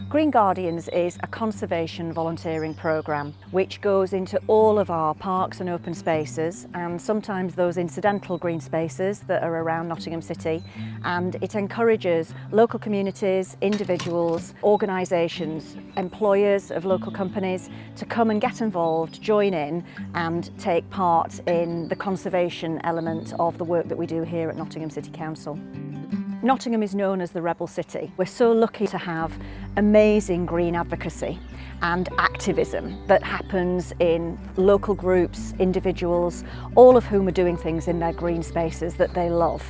Green Guardians is a conservation volunteering programme which goes into all of our parks and open spaces, and sometimes those incidental green spaces that are around Nottingham City, and it encourages local communities, individuals, organisations, employers of local companies to come and get involved, join in and take part in the conservation element of the work that we do here at Nottingham City Council. Nottingham is known as the Rebel City. We're so lucky to have amazing green advocacy and activism that happens in local groups, individuals, all of whom are doing things in their green spaces that they love.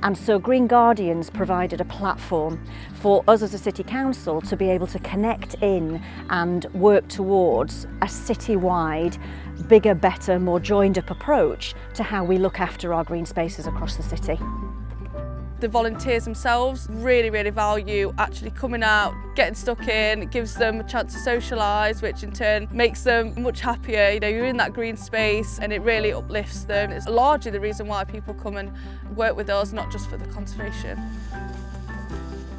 And so Green Guardians provided a platform for us as a City Council to be able to connect in and work towards a citywide, bigger, better, more joined up approach to how we look after our green spaces across the city. The volunteers themselves really value actually coming out, getting stuck in. It gives them a chance to socialise, which in turn makes them much happier. You know, you're in that green space and it really uplifts them. It's largely the reason why people come and work with us, not just for the conservation.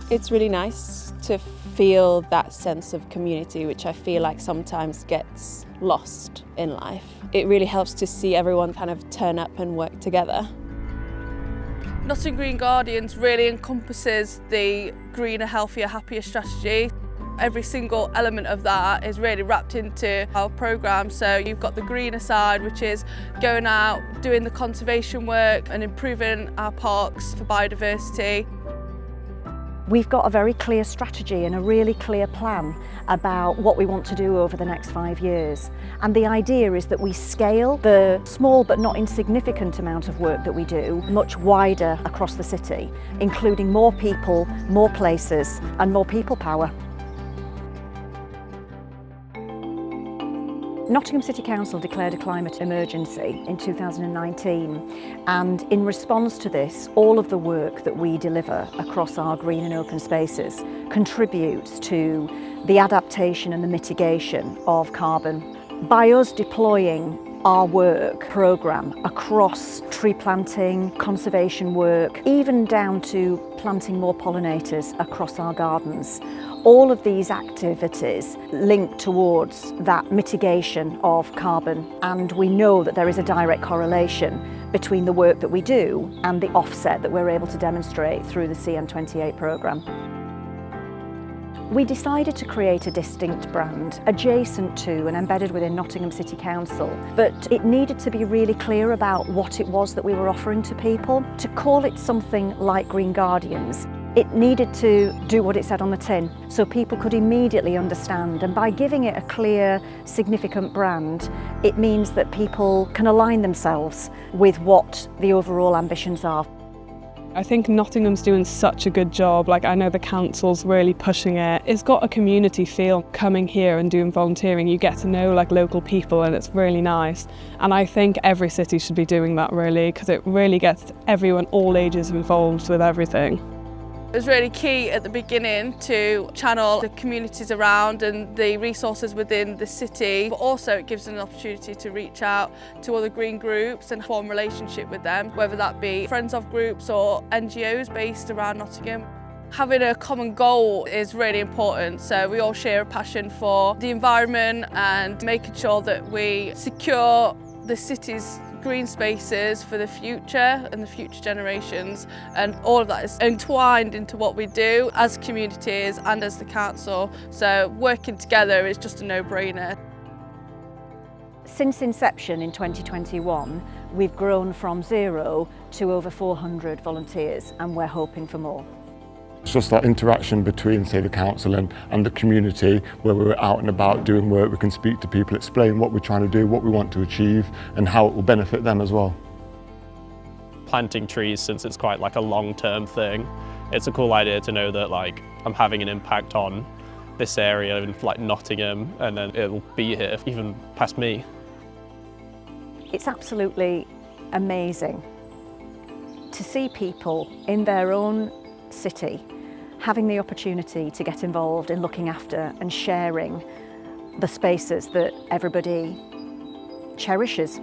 It's really nice to feel that sense of community, which I feel like sometimes gets lost in life. It really helps to see everyone kind of turn up and work together. Nottingham Green Guardians really encompasses the greener, healthier, happier strategy. Every single element of that is really wrapped into our programme. So you've got the greener side, which is going out, doing the conservation work and improving our parks for biodiversity. We've got a very clear strategy and a really clear plan about what we want to do over the next 5 years. And the idea is that we scale the small but not insignificant amount of work that we do much wider across the city, including more people, more places and more people power. Nottingham City Council declared a climate emergency in 2019, and in response to this, all of the work that we deliver across our green and open spaces contributes to the adaptation and the mitigation of carbon. By us deploying our work programme across tree planting, conservation work, even down to planting more pollinators across our gardens, all of these activities link towards that mitigation of carbon, and we know that there is a direct correlation between the work that we do and the offset that we're able to demonstrate through the CN28 programme. We decided to create a distinct brand adjacent to and embedded within Nottingham City Council, but it needed to be really clear about what it was that we were offering to people. To call it something like Green Guardians, it needed to do what it said on the tin, so people could immediately understand, and by giving it a clear, significant brand, it means that people can align themselves with what the overall ambitions are. I think Nottingham's doing such a good job. Like, I know the council's really pushing it. It's got a community feel. Coming here and doing volunteering, you get to know like local people, and it's really nice. And I think every city should be doing that really, because it really gets everyone, all ages, involved with everything. It was really key at the beginning to channel the communities around and the resources within the city, but also it gives an opportunity to reach out to other green groups and form a relationship with them, whether that be friends of groups or NGOs based around Nottingham. Having a common goal is really important, so we all share a passion for the environment and making sure that we secure the city's green spaces for the future and the future generations, and all of that is entwined into what we do as communities and as the council, so working together is just a no-brainer. Since inception in 2021, we've grown from 0 to over 400 volunteers, and we're hoping for more. It's just that interaction between, say, the council and the community, where we're out and about doing work, we can speak to people, explain what we're trying to do, what we want to achieve, and how it will benefit them as well. Planting trees, since it's quite like a long-term thing, it's a cool idea to know that like I'm having an impact on this area in like Nottingham, and then it'll be here even past me. It's absolutely amazing to see people in their own city having the opportunity to get involved in looking after and sharing the spaces that everybody cherishes.